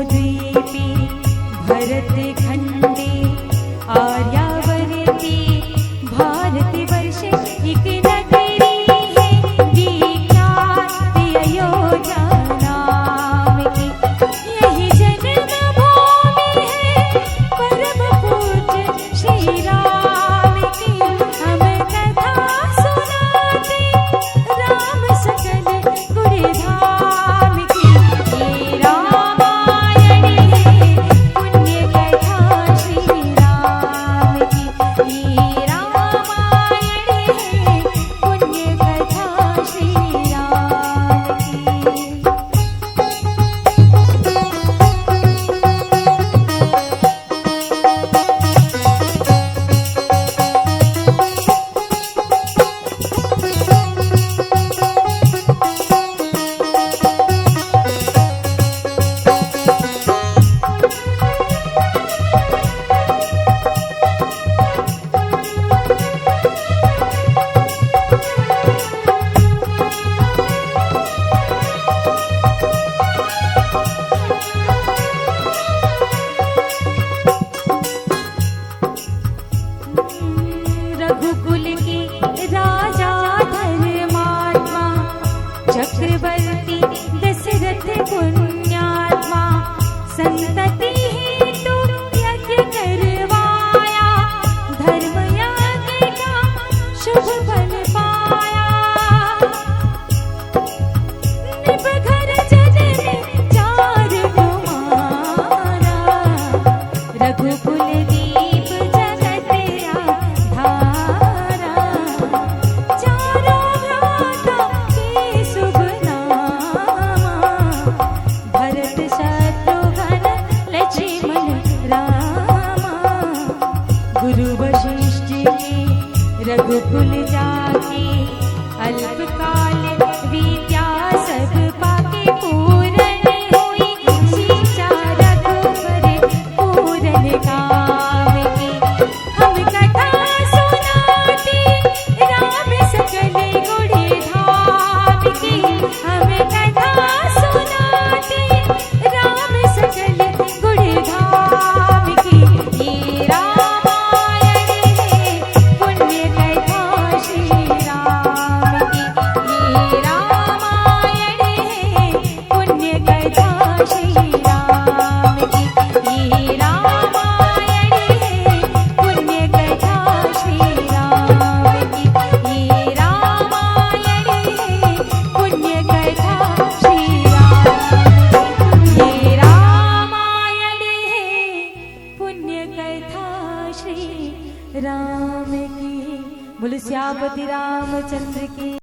द्वीपे भरत खंडे आर्यावर्ते भारतवर्षे एक नगरी है विख्यात अयोध्या नाम की। यही जन्मभूमि है परम पूज्य श्री राम की। हम कथा सुनाते राम सकल गुण धाम की। ये रामायण है पुण्य कथा श्री राम की। ये रामायण है पुण्य कथा श्री राम की। रघुकुल के राजा धर्मात्मा चक्रवर्ती दशरथ पुण्यात्मा। संतति हेतु यज्ञ करवाया धर्म यज्ञ का शुभ फल पाया। निभ घर जननी चार कुमारा रघुकुल दीप जगत आधारा। चारों भ्राता के शुभ नामा भरत शत्रुघ्न लक्ष्मण रामा। गुरु वशिष्ठ के रघुकुल जाके अल्पकाल विद्या सब पाके पूरन हुई शिक्षा रघुवर पूरन काम की। हम कथा सुनाते राम सकल गुण धाम की। हम कथा सुनाते राम सकल गुण धाम की। ये रामायण है पुण्य कथा श्री राम की। ये रामायण है पुण्य कथा श्री राम की। ये रामायण है पुण्य कथा श्री राम की। ये रामायण है पुण्य कथा श्री राम की। ये रामायण है पुण्य कथा श्री राम की। बोलो श्यामपति रामचंद्र की।